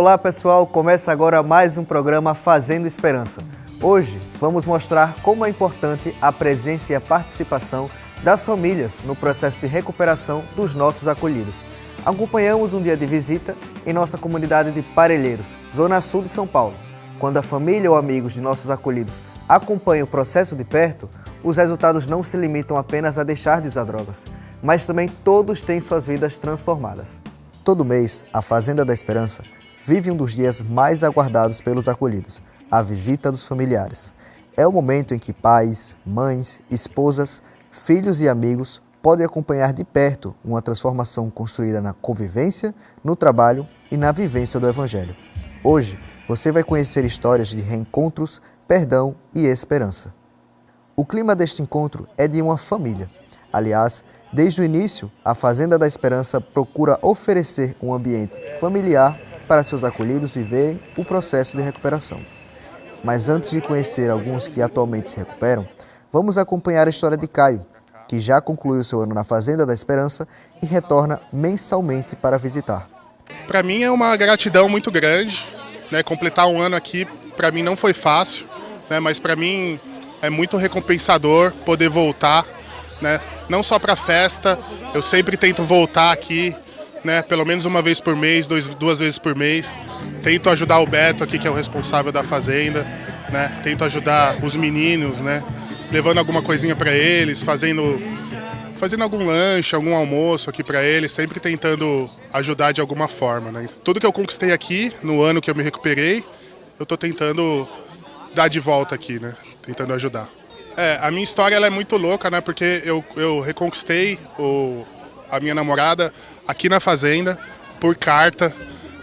Olá pessoal, começa agora mais um programa Fazendo Esperança. Hoje vamos mostrar como é importante a presença e a participação das famílias no processo de recuperação dos nossos acolhidos. Acompanhamos um dia de visita em nossa comunidade de Parelheiros, Zona Sul de São Paulo. Quando a família ou amigos de nossos acolhidos acompanham o processo de perto, os resultados não se limitam apenas a deixar de usar drogas, mas também todos têm suas vidas transformadas. Todo mês, a Fazenda da Esperança vive um dos dias mais aguardados pelos acolhidos, a visita dos familiares. É o momento em que pais, mães, esposas, filhos e amigos podem acompanhar de perto uma transformação construída na convivência, no trabalho e na vivência do Evangelho. Hoje, você vai conhecer histórias de reencontros, perdão e esperança. O clima deste encontro é de uma família. Aliás, desde o início, a Fazenda da Esperança procura oferecer um ambiente familiar para seus acolhidos viverem o processo de recuperação. Mas antes de conhecer alguns que atualmente se recuperam, vamos acompanhar a história de Caio, que já concluiu seu ano na Fazenda da Esperança e retorna mensalmente para visitar. Para mim é uma gratidão muito grande, né? Completar um ano aqui para mim não foi fácil, né? Mas para mim é muito recompensador poder voltar, né? Não só para a festa, eu sempre tento voltar aqui, né? Pelo menos uma vez por mês, duas vezes por mês. Tento ajudar o Beto aqui, que é o responsável da fazenda, né? Tento ajudar os meninos, né? Levando alguma coisinha para eles, fazendo algum lanche, algum almoço aqui para eles, sempre tentando ajudar de alguma forma, né? Tudo que eu conquistei aqui, no ano que eu me recuperei, eu estou tentando dar de volta aqui, né? Tentando ajudar. A minha história ela é muito louca, né? Porque eu reconquistei a minha namorada aqui na fazenda por carta,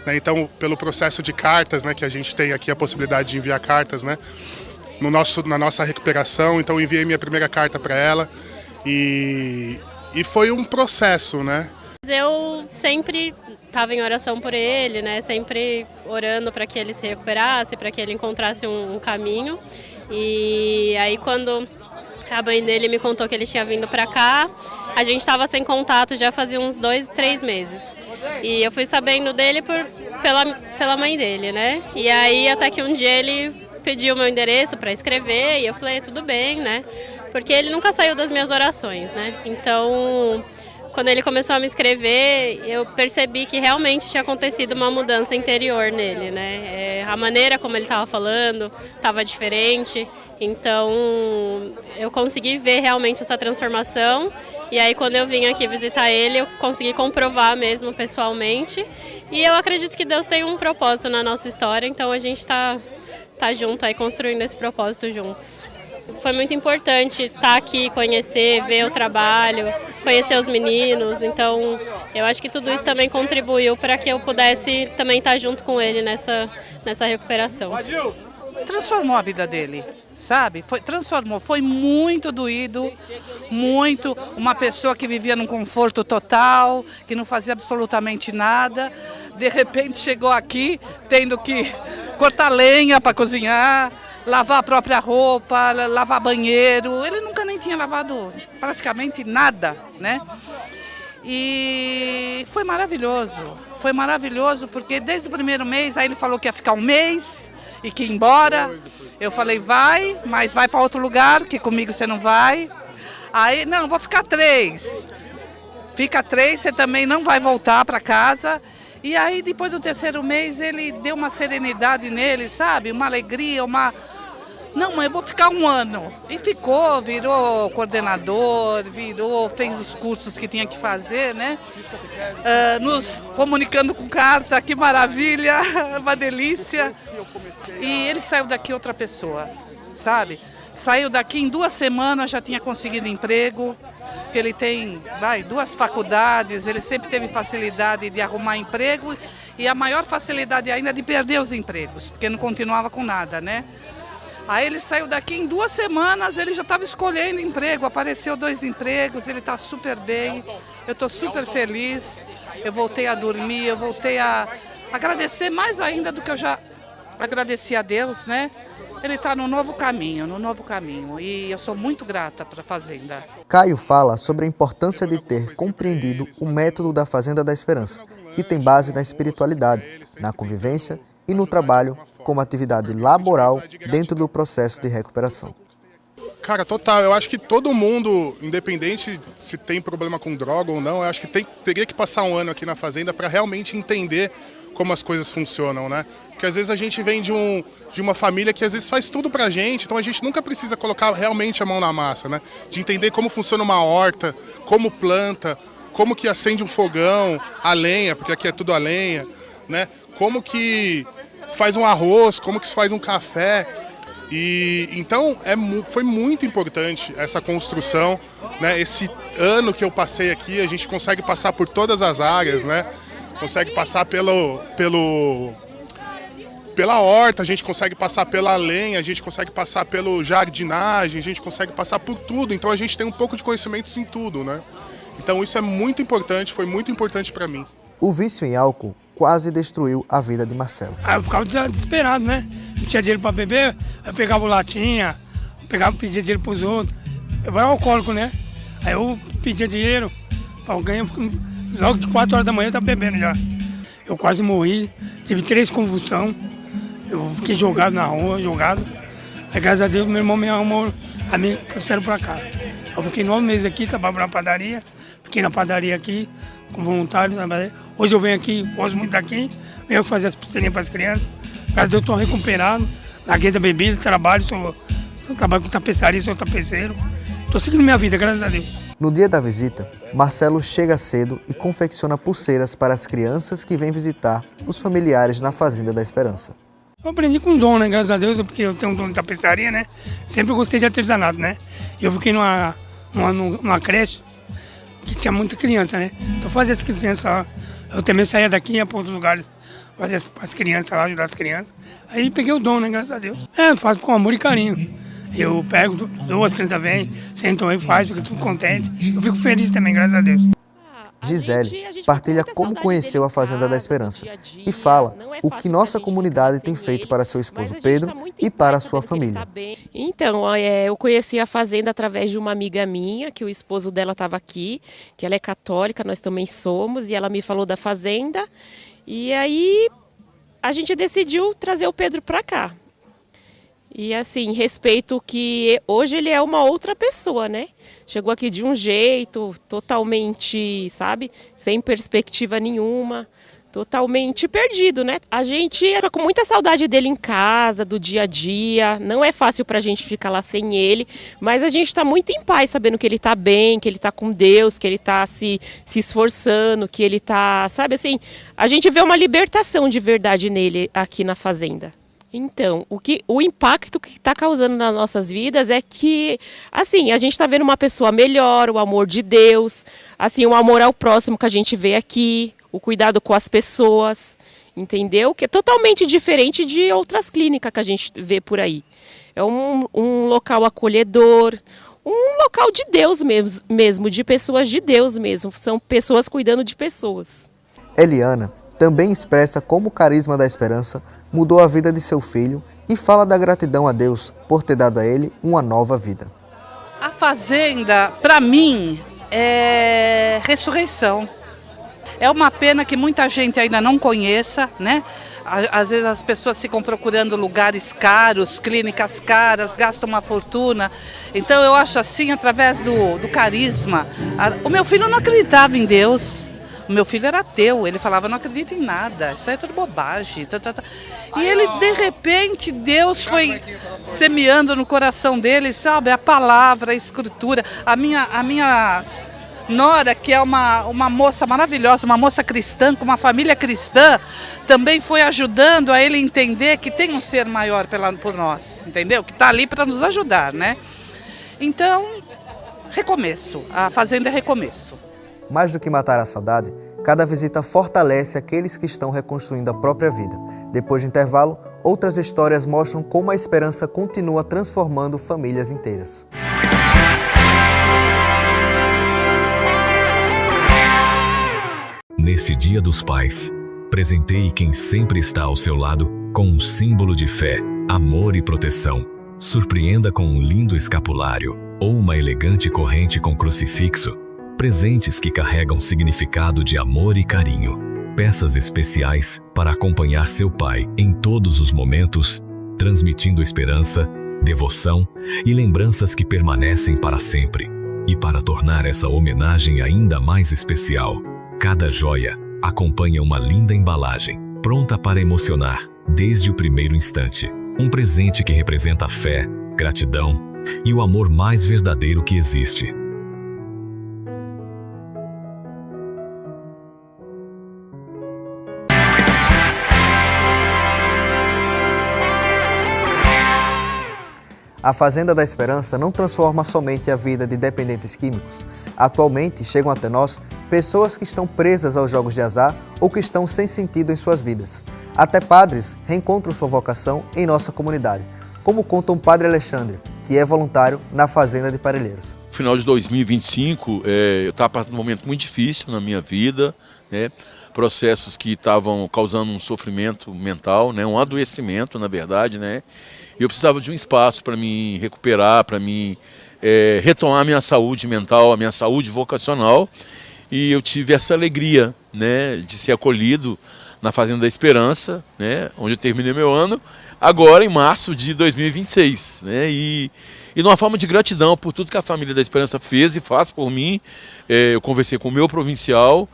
né? Então, pelo processo de cartas, né? Que a gente tem aqui a possibilidade de enviar cartas, né? Na nossa recuperação, então eu enviei minha primeira carta para ela e foi um processo, né? Eu sempre estava em oração por ele, né? Sempre orando para que ele se recuperasse, para que ele encontrasse um caminho. E aí quando a mãe dele me contou que ele tinha vindo para cá, a gente estava sem contato já fazia uns 2, 3 meses. E eu fui sabendo dele pela mãe dele, né? E aí até que um dia ele pediu o meu endereço para escrever e eu falei, tudo bem, né? Porque ele nunca saiu das minhas orações, né? Então, quando ele começou a me escrever, eu percebi que realmente tinha acontecido uma mudança interior nele, né? A maneira como ele estava falando estava diferente, então eu consegui ver realmente essa transformação. E aí quando eu vim aqui visitar ele, eu consegui comprovar mesmo pessoalmente. E eu acredito que Deus tem um propósito na nossa história, então a gente tá junto aí construindo esse propósito juntos. Foi muito importante estar aqui, conhecer, ver o trabalho, conhecer os meninos, então eu acho que tudo isso também contribuiu para que eu pudesse também estar junto com ele nessa recuperação. Transformou a vida dele, sabe? Transformou, foi muito doído, muito, uma pessoa que vivia num conforto total, que não fazia absolutamente nada, de repente chegou aqui tendo que cortar lenha para cozinhar, lavar a própria roupa, lavar banheiro. Ele nunca nem tinha lavado praticamente nada, né? E foi maravilhoso porque desde o primeiro mês, aí ele falou que ia ficar um mês e que ia embora. Eu falei, vai, mas vai para outro lugar, que comigo você não vai. Aí, não, vou ficar 3. Fica 3, você também não vai voltar para casa. E aí, depois do terceiro mês, ele deu uma serenidade nele, sabe? Uma alegria, Não, mãe, eu vou ficar um ano. E ficou, virou coordenador, fez os cursos que tinha que fazer, né? Nos comunicando com carta, que maravilha, uma delícia. E ele saiu daqui outra pessoa, sabe? Saiu daqui em 2 semanas, já tinha conseguido emprego. Que ele tem 2 faculdades, ele sempre teve facilidade de arrumar emprego e a maior facilidade ainda de perder os empregos, porque não continuava com nada, né? Aí ele saiu daqui em 2 semanas, ele já estava escolhendo emprego, apareceu 2 empregos, ele está super bem, eu estou super feliz, eu voltei a dormir, eu voltei a agradecer mais ainda do que eu já agradeci a Deus, né? Ele está no novo caminho, e eu sou muito grata para a Fazenda. Caio fala sobre a importância de ter compreendido o método da Fazenda da Esperança, que tem base na espiritualidade, na convivência e no trabalho como atividade laboral dentro do processo de recuperação. Cara, total. Eu acho que todo mundo, independente se tem problema com droga ou não, eu acho que teria que passar um ano aqui na Fazenda para realmente entender como as coisas funcionam, né? Porque às vezes a gente vem de uma família que às vezes faz tudo pra gente, então a gente nunca precisa colocar realmente a mão na massa, né? De entender como funciona uma horta, como planta, como que acende um fogão, a lenha, porque aqui é tudo a lenha, né? Como que faz um arroz, como que se faz um café. E então foi muito importante essa construção, né? Esse ano que eu passei aqui, a gente consegue passar por todas as áreas, né? Consegue passar pela horta, a gente consegue passar pela lenha, a gente consegue passar pelo jardinagem, a gente consegue passar por tudo. Então a gente tem um pouco de conhecimentos em tudo, né? Então isso é muito importante, foi muito importante para mim. O vício em álcool quase destruiu a vida de Marcelo. Aí eu ficava desesperado, né? Não tinha dinheiro para beber, eu pegava latinha, pedia dinheiro pros outros. Eu era alcoólico, né? Aí eu pedia dinheiro para alguém, logo de 4 horas da manhã eu estava bebendo já. Eu quase morri, tive 3 convulsões, eu fiquei jogado na rua, Aí graças a Deus meu irmão me arrumou, a mim trouxeram para cá. Eu fiquei 9 meses aqui, trabalhava na padaria, fiquei na padaria aqui, com voluntário. Hoje eu venho aqui, gosto muito daqui, venho fazer as pulseirinhas para as crianças. Graças a Deus eu estou recuperado, larguei da bebida, trabalho com tapeçaria, sou tapeceiro. Estou seguindo minha vida, graças a Deus. No dia da visita, Marcelo chega cedo e confecciona pulseiras para as crianças que vêm visitar os familiares na Fazenda da Esperança. Eu aprendi com dom, né? Graças a Deus, porque eu tenho um dom de tapeçaria, né? Sempre gostei de artesanato, né? Eu fiquei numa creche que tinha muita criança, né? Então fazia as crianças, eu também saía daqui e ia para outros lugares, fazia as crianças lá, ajudar as crianças. Aí peguei o dom, né? Graças a Deus. Faço com amor e carinho. Eu pego, dou, as crianças vêm, sentam aí, faz, fica tudo contente. Eu fico feliz também, graças a Deus. Gisele partilha como conheceu a Fazenda da Esperança e fala o que nossa comunidade tem feito para seu esposo Pedro e para a sua família. Então, eu conheci a Fazenda através de uma amiga minha, que o esposo dela estava aqui, que ela é católica, nós também somos, e ela me falou da Fazenda. E aí a gente decidiu trazer o Pedro para cá. E assim, respeito que hoje ele é uma outra pessoa, né? Chegou aqui de um jeito totalmente, sabe? Sem perspectiva nenhuma, totalmente perdido, né? A gente fica com muita saudade dele em casa, do dia a dia. Não é fácil pra gente ficar lá sem ele, mas a gente tá muito em paz, sabendo que ele tá bem, que ele tá com Deus, que ele tá se esforçando, que ele tá, sabe assim? A gente vê uma libertação de verdade nele aqui na Fazenda. Então, o impacto que está causando nas nossas vidas é que, assim, a gente está vendo uma pessoa melhor, o amor de Deus, assim, o amor ao próximo que a gente vê aqui, o cuidado com as pessoas, entendeu? Que é totalmente diferente de outras clínicas que a gente vê por aí. É um local acolhedor, um local de Deus mesmo, de pessoas de Deus mesmo, são pessoas cuidando de pessoas. Eliana também expressa como o carisma da esperança mudou a vida de seu filho e fala da gratidão a Deus por ter dado a ele uma nova vida. A Fazenda, para mim, é ressurreição. É uma pena que muita gente ainda não conheça, né? Às vezes as pessoas ficam procurando lugares caros, clínicas caras, gastam uma fortuna. Então eu acho assim, através do carisma. O meu filho não acreditava em Deus. O meu filho era ateu, ele falava, não acredito em nada, isso aí é tudo bobagem. E ele, de repente, Deus foi semeando no coração dele, sabe, a palavra, a escritura. A minha nora, que é uma moça maravilhosa, uma moça cristã, com uma família cristã, também foi ajudando a ele entender que tem um ser maior por nós, entendeu? Que está ali para nos ajudar, né? Então, recomeço, a Fazenda é recomeço. Mais do que matar a saudade, cada visita fortalece aqueles que estão reconstruindo a própria vida. Depois do intervalo, outras histórias mostram como a esperança continua transformando famílias inteiras. Nesse Dia dos Pais, presenteie quem sempre está ao seu lado com um símbolo de fé, amor e proteção. Surpreenda com um lindo escapulário ou uma elegante corrente com crucifixo. Presentes que carregam significado de amor e carinho. Peças especiais para acompanhar seu pai em todos os momentos, transmitindo esperança, devoção e lembranças que permanecem para sempre. E para tornar essa homenagem ainda mais especial, cada joia acompanha uma linda embalagem, pronta para emocionar desde o primeiro instante. Um presente que representa fé, gratidão e o amor mais verdadeiro que existe. A Fazenda da Esperança não transforma somente a vida de dependentes químicos. Atualmente chegam até nós pessoas que estão presas aos jogos de azar ou que estão sem sentido em suas vidas. Até padres reencontram sua vocação em nossa comunidade, como conta um padre Alexandre, que é voluntário na Fazenda de Parelheiros. No final de 2025, eu estava passando um momento muito difícil na minha vida, né? Processos que estavam causando um sofrimento mental, né? Um adoecimento, na verdade, né? E eu precisava de um espaço para me recuperar, para me retomar a minha saúde mental, a minha saúde vocacional. E eu tive essa alegria, né, de ser acolhido na Fazenda da Esperança, né, onde eu terminei meu ano, agora em março de 2026. Né, e numa forma de gratidão por tudo que a Família da Esperança fez e faz por mim, eu conversei com o meu provincial,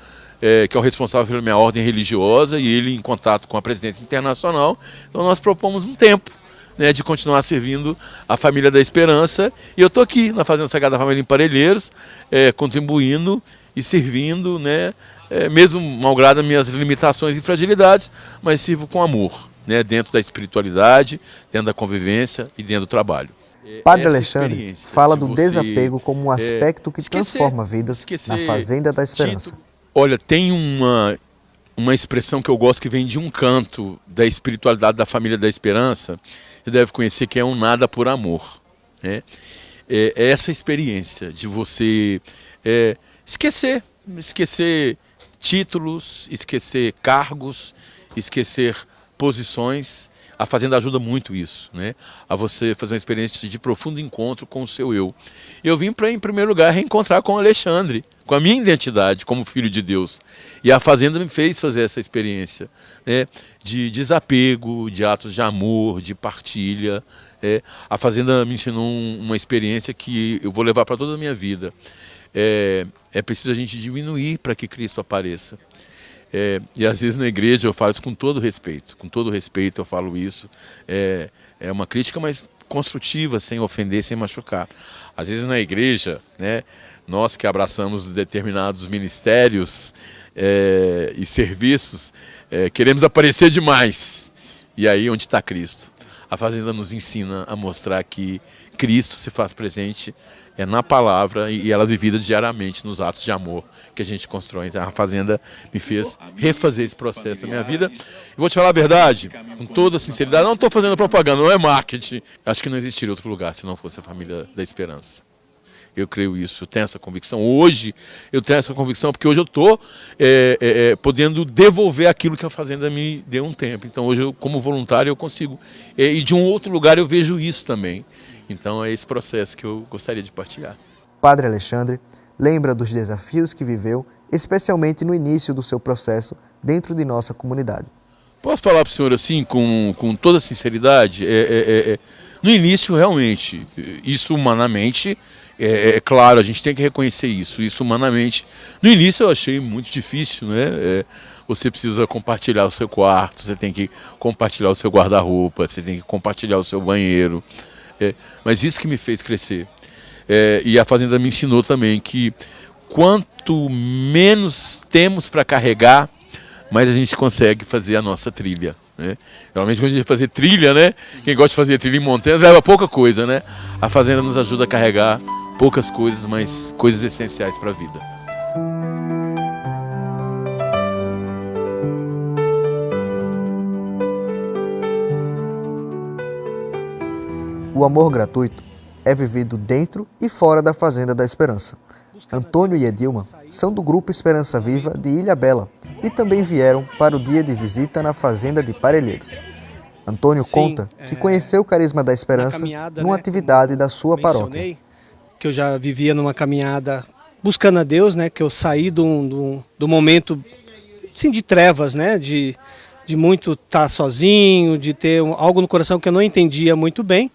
que é o responsável pela minha ordem religiosa, e ele em contato com a presidência internacional. Então nós propomos um tempo, né, de continuar servindo a Família da Esperança. E eu estou aqui na Fazenda Sagrada Família em Parelheiros, contribuindo e servindo, né, mesmo malgrado as minhas limitações e fragilidades, mas sirvo com amor, né, dentro da espiritualidade, dentro da convivência e dentro do trabalho. Padre Alexandre fala do desapego como um aspecto que transforma vidas na Fazenda da Esperança. Olha, tem uma expressão que eu gosto que vem de um canto da espiritualidade da Família da Esperança. Você deve conhecer, que é um nada por amor, né? É essa experiência de você esquecer títulos, esquecer cargos, esquecer posições. A Fazenda ajuda muito isso, né? A você fazer uma experiência de profundo encontro com o seu eu. Eu vim para, em primeiro lugar, reencontrar com o Alexandre, com a minha identidade como filho de Deus. E a Fazenda me fez fazer essa experiência, né, de desapego, de atos de amor, de partilha. A Fazenda me ensinou uma experiência que eu vou levar para toda a minha vida. É preciso a gente diminuir para que Cristo apareça. E às vezes na igreja eu falo isso com todo respeito eu falo isso. É uma crítica, mas construtiva, sem ofender, sem machucar. Às vezes na igreja, né, nós que abraçamos determinados ministérios e serviços, queremos aparecer demais. E aí onde está Cristo? A Fazenda nos ensina a mostrar que Cristo se faz presente na palavra e ela é vivida diariamente nos atos de amor que a gente constrói. Então a Fazenda me fez refazer esse processo na minha vida. E vou te falar a verdade, com toda sinceridade, não estou fazendo propaganda, não é marketing. Acho que não existiria outro lugar se não fosse a Família da Esperança. Eu creio isso, eu tenho essa convicção. Hoje eu tenho essa convicção porque hoje eu estou podendo devolver aquilo que a Fazenda me deu um tempo. Então hoje, eu, como voluntário, eu consigo. E de um outro lugar eu vejo isso também. Então é esse processo que eu gostaria de partilhar. Padre Alexandre lembra dos desafios que viveu, especialmente no início do seu processo dentro de nossa comunidade. Posso falar para o senhor assim, com toda sinceridade? No início, realmente, isso humanamente, claro, a gente tem que reconhecer isso humanamente. No início eu achei muito difícil, né? Você precisa compartilhar o seu quarto, você tem que compartilhar o seu guarda-roupa, você tem que compartilhar o seu banheiro. Mas isso que me fez crescer. E a Fazenda me ensinou também que quanto menos temos para carregar, mais a gente consegue fazer a nossa trilha, né? Geralmente quando a gente vai fazer trilha, né? Quem gosta de fazer trilha em montanhas leva pouca coisa, né? A Fazenda nos ajuda a carregar poucas coisas, mas coisas essenciais para a vida. O amor gratuito é vivido dentro e fora da Fazenda da Esperança. Antônio e Edilma são do Grupo Esperança Viva de Ilhabela e também vieram para o dia de visita na Fazenda de Parelheiros. Antônio conta que conheceu o Carisma da Esperança numa atividade da sua paróquia. Que eu já vivia numa caminhada buscando a Deus, né? Que eu saí do momento assim, de trevas, né? De muito estar sozinho, de ter algo no coração que eu não entendia muito bem.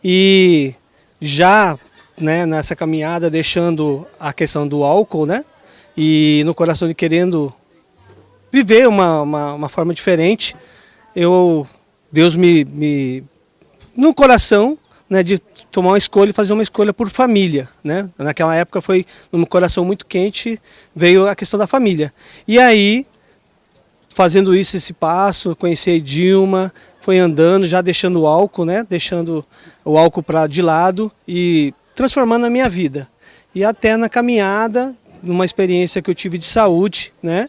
E já, né, nessa caminhada, deixando a questão do álcool, né? E no coração de querendo viver uma forma diferente, Deus me no coração, né, de tomar uma escolha e fazer uma escolha por família, né? Naquela época foi num coração muito quente, veio a questão da família. E aí, fazendo esse passo, conheci a Edilma, foi andando, já deixando o álcool, né? Deixando o álcool de lado e transformando a minha vida. E até na caminhada, numa experiência que eu tive de saúde, né?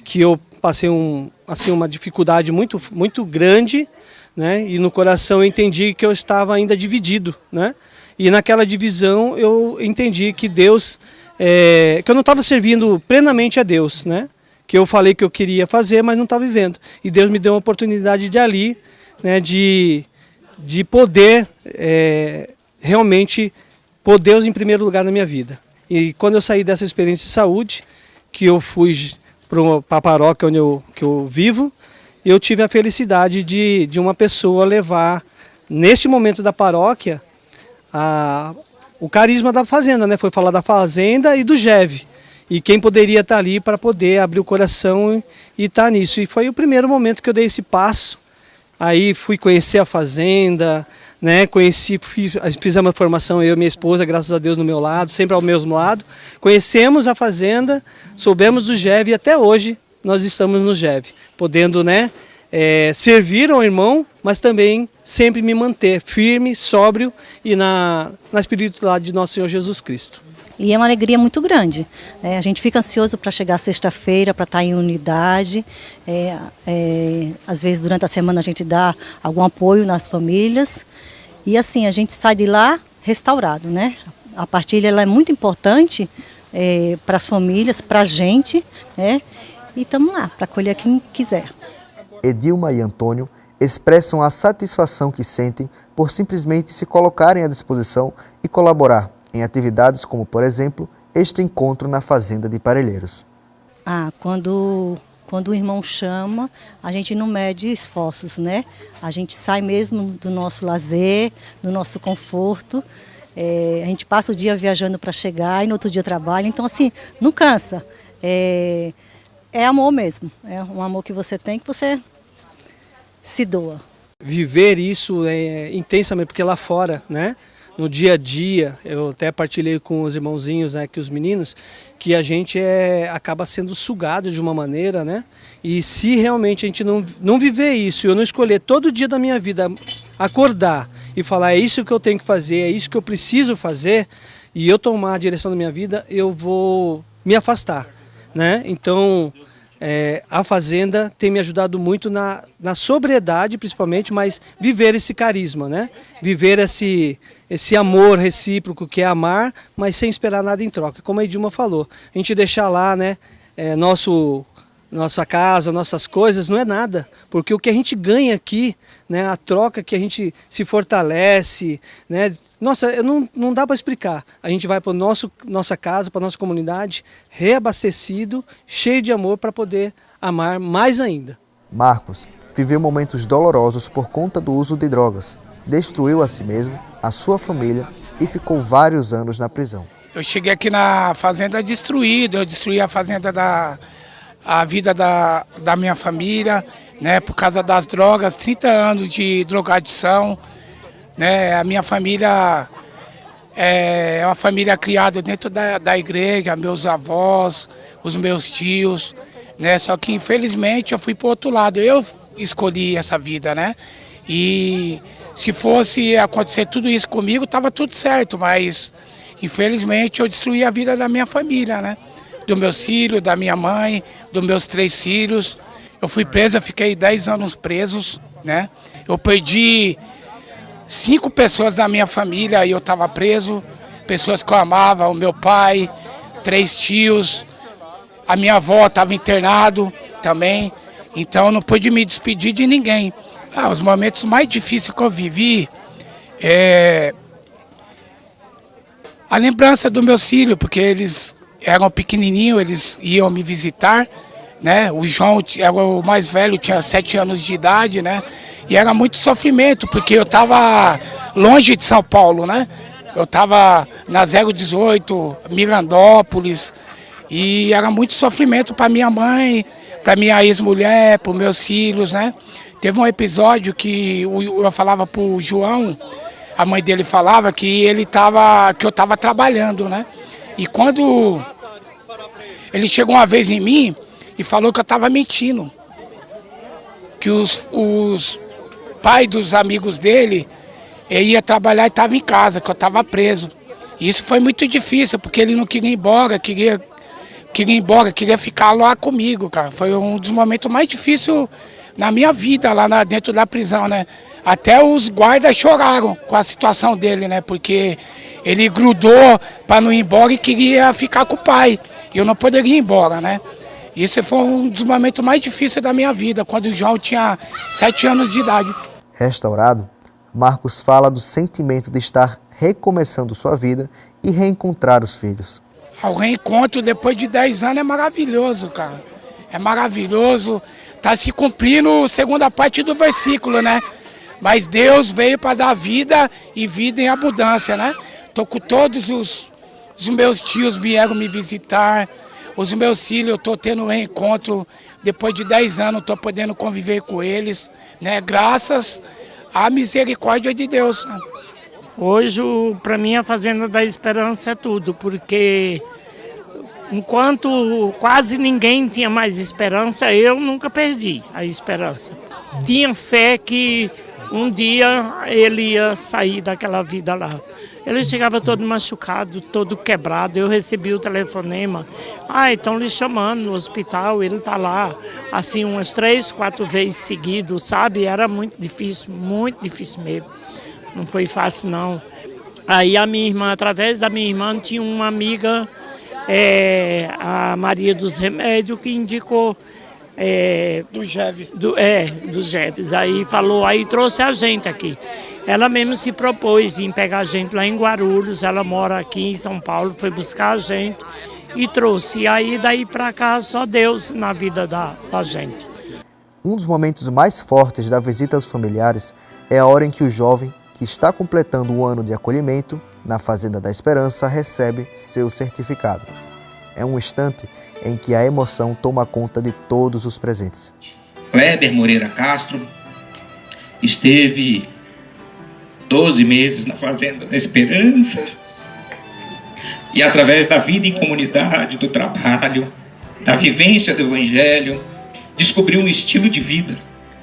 Que eu passei uma dificuldade muito, muito grande, né? E no coração eu entendi que eu estava ainda dividido, né? E naquela divisão eu entendi que Deus, que eu não estava servindo plenamente a Deus, né? Que eu falei que eu queria fazer, mas não estava vivendo. E Deus me deu uma oportunidade de ali, né? De poder realmente pôr Deus em primeiro lugar na minha vida. E quando eu saí dessa experiência de saúde, que eu fui para a paróquia que eu vivo, eu tive a felicidade de uma pessoa levar, neste momento da paróquia, o carisma da fazenda, né? Foi falar da fazenda e do GEV. E quem poderia estar ali para poder abrir o coração e estar nisso. E foi o primeiro momento que eu dei esse passo. Aí fui conhecer a fazenda, né? Fiz uma formação, eu e minha esposa, graças a Deus, no meu lado, sempre ao mesmo lado. Conhecemos a fazenda, soubemos do GEV e até hoje nós estamos no GEV, podendo, né, servir ao irmão, mas também sempre me manter firme, sóbrio e na espiritualidade de nosso Senhor Jesus Cristo. E é uma alegria muito grande. A gente fica ansioso para chegar sexta-feira, para estar em unidade. Às vezes, durante a semana, a gente dá algum apoio nas famílias. E assim, a gente sai de lá restaurado, né? A partilha ela é muito importante para as famílias, para a gente, né? E estamos lá para acolher quem quiser. Edilma e Antônio expressam a satisfação que sentem por simplesmente se colocarem à disposição e colaborar em atividades como, por exemplo, este encontro na Fazenda de Parelheiros. Quando o irmão chama, a gente não mede esforços, né? A gente sai mesmo do nosso lazer, do nosso conforto. A gente passa o dia viajando para chegar e no outro dia trabalha. Então, assim, não cansa. É amor mesmo. É um amor que você tem, que você se doa. Viver isso intensamente, porque lá fora, né? No dia a dia, eu até partilhei com os irmãozinhos, né, que os meninos, que a gente acaba sendo sugado de uma maneira, né? E se realmente a gente não viver isso, eu não escolher todo dia da minha vida acordar e falar é isso que eu tenho que fazer, é isso que eu preciso fazer, e eu tomar a direção da minha vida, eu vou me afastar, né? Então, a Fazenda tem me ajudado muito na sobriedade, principalmente, mas viver esse carisma, né? Viver esse amor recíproco que é amar, mas sem esperar nada em troca. Como a Edilma falou, a gente deixar lá, né, nossa casa, nossas coisas, não é nada. Porque o que a gente ganha aqui, né, a troca que a gente se fortalece, né? Nossa, não dá para explicar. A gente vai para nossa casa, para nossa comunidade, reabastecido, cheio de amor para poder amar mais ainda. Marcos viveu momentos dolorosos por conta do uso de drogas. Destruiu a si mesmo, a sua família e ficou vários anos na prisão. Eu cheguei aqui na fazenda destruído, eu destruí a fazenda a vida da minha família, né, por causa das drogas, 30 anos de drogadição. Né, a minha família é uma família criada dentro da igreja, meus avós, os meus tios, né, só que infelizmente eu fui para o outro lado, eu escolhi essa vida, né, e se fosse acontecer tudo isso comigo, estava tudo certo, mas infelizmente eu destruí a vida da minha família, né, dos meus filhos, da minha mãe, dos meus 3 filhos. Eu fui preso, eu fiquei 10 anos presos, né, eu perdi 5 pessoas da minha família e eu estava preso, pessoas que eu amava, o meu pai, 3 tios, a minha avó estava internado também, então eu não pude me despedir de ninguém. Os momentos mais difíceis que eu vivi a lembrança do meu filho, porque eles eram pequenininhos, eles iam me visitar, né? O João era o mais velho, tinha 7 anos de idade, né? E era muito sofrimento, porque eu estava longe de São Paulo, né? Eu estava na 018, Mirandópolis, e era muito sofrimento para minha mãe, para minha ex-mulher, para os meus filhos, né? Teve um episódio que eu falava para o João, a mãe dele falava que eu estava trabalhando, né? E quando ele chegou uma vez em mim e falou que eu estava mentindo, que os pais dos amigos dele ia trabalhar e estava em casa, que eu estava preso. E isso foi muito difícil, porque ele não queria ir embora, queria ficar lá comigo, cara. Foi um dos momentos mais difíceis na minha vida, lá dentro da prisão, né? Até os guardas choraram com a situação dele, né? Porque ele grudou para não ir embora e queria ficar com o pai. E eu não poderia ir embora, né? Isso foi um dos momentos mais difíceis da minha vida, quando o João tinha 7 anos de idade. Restaurado, Marcos fala do sentimento de estar recomeçando sua vida e reencontrar os filhos. O reencontro depois de 10 anos é maravilhoso, cara. É maravilhoso. Está se cumprindo a segunda parte do versículo, né? Mas Deus veio para dar vida e vida em abundância, né? Tô com todos os meus tios vieram me visitar, os meus filhos, eu tô tendo um reencontro depois de 10 anos, estou podendo conviver com eles, né? Graças à misericórdia de Deus. Hoje, para mim, a Fazenda da Esperança é tudo, porque enquanto quase ninguém tinha mais esperança, eu nunca perdi a esperança. Tinha fé que um dia ele ia sair daquela vida lá. Ele chegava todo machucado, todo quebrado. Eu recebi o telefonema. Estão lhe chamando no hospital, ele está lá. Assim, umas 3, 4 vezes seguido, sabe? Era muito difícil mesmo. Não foi fácil, não. Aí a minha irmã, através da minha irmã, tinha uma amiga, a Maria dos Remédios, que indicou do Jeves. Dos Jeves. Aí falou, aí trouxe a gente aqui. Ela mesmo se propôs em pegar a gente lá em Guarulhos, ela mora aqui em São Paulo, foi buscar a gente e trouxe. E aí daí para cá só Deus na vida da gente. Um dos momentos mais fortes da visita aos familiares é a hora em que o jovem, que está completando o ano de acolhimento na Fazenda da Esperança, recebe seu certificado. É um instante em que a emoção toma conta de todos os presentes. Kleber Moreira Castro esteve 12 meses na Fazenda da Esperança e, através da vida em comunidade, do trabalho, da vivência do Evangelho, descobriu um estilo de vida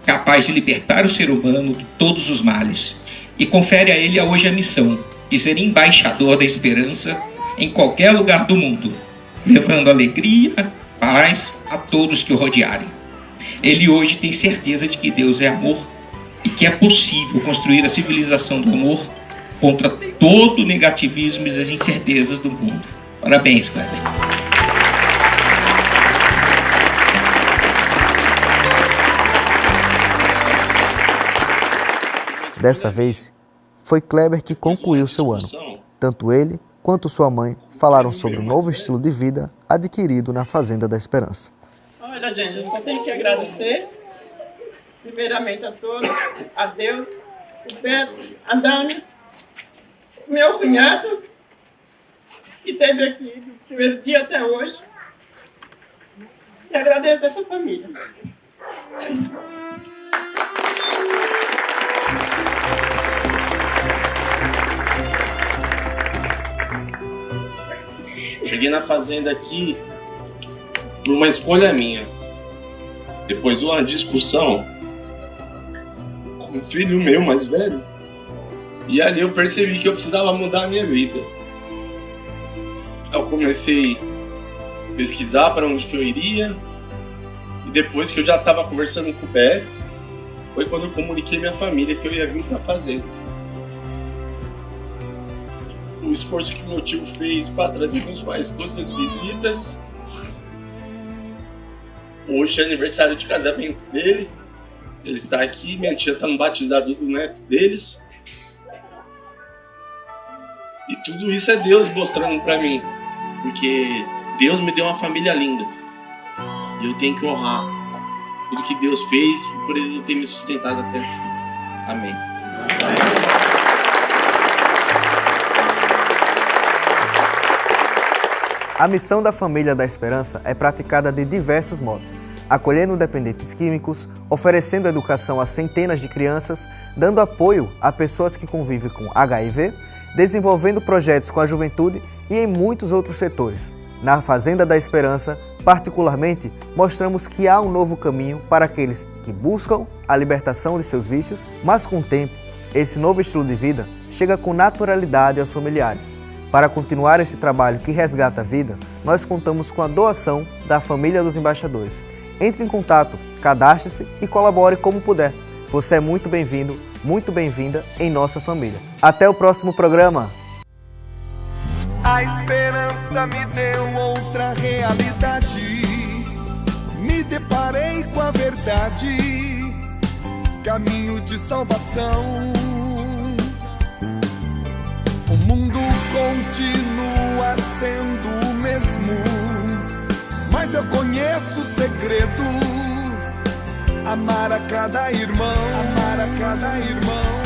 capaz de libertar o ser humano de todos os males e confere a ele hoje a missão de ser embaixador da esperança em qualquer lugar do mundo, levando alegria, paz a todos que o rodearem. Ele hoje tem certeza de que Deus é amor e que é possível construir a civilização do amor contra todo o negativismo e as incertezas do mundo. Parabéns, Kleber. Dessa vez, foi Kleber que concluiu seu ano. Tanto ele quanto sua mãe falaram sobre o novo estilo de vida adquirido na Fazenda da Esperança. Olha, gente, eu só tenho que agradecer, primeiramente a todos, a Deus, o Pedro, a Dani, meu cunhado, que esteve aqui do primeiro dia até hoje. E agradeço essa família. É isso. Cheguei na fazenda aqui por uma escolha minha. Depois de uma discussão com um filho meu mais velho. E ali eu percebi que eu precisava mudar a minha vida. Eu comecei a pesquisar para onde que eu iria. E depois que eu já estava conversando com o Beto, foi quando eu comuniquei minha família que eu ia vir para a fazenda. O esforço que meu tio fez para trazer meus pais todas as visitas. Hoje é aniversário de casamento dele. Ele está aqui, minha tia está no batizado do neto deles. E tudo isso é Deus mostrando para mim. Porque Deus me deu uma família linda. E eu tenho que honrar tudo que Deus fez e por Ele ter me sustentado até aqui. Amém. A missão da Família da Esperança é praticada de diversos modos, acolhendo dependentes químicos, oferecendo educação a centenas de crianças, dando apoio a pessoas que convivem com HIV, desenvolvendo projetos com a juventude e em muitos outros setores. Na Fazenda da Esperança, particularmente, mostramos que há um novo caminho para aqueles que buscam a libertação de seus vícios, mas com o tempo, esse novo estilo de vida chega com naturalidade aos familiares. Para continuar este trabalho que resgata a vida, nós contamos com a doação da Família dos Embaixadores. Entre em contato, cadastre-se e colabore como puder. Você é muito bem-vindo, muito bem-vinda em nossa família. Até o próximo programa! A esperança me deu outra realidade. Me deparei com a verdade, caminho de salvação. O mundo continua sendo o mesmo, mas eu conheço o segredo: amar a cada irmão, amar a cada irmão.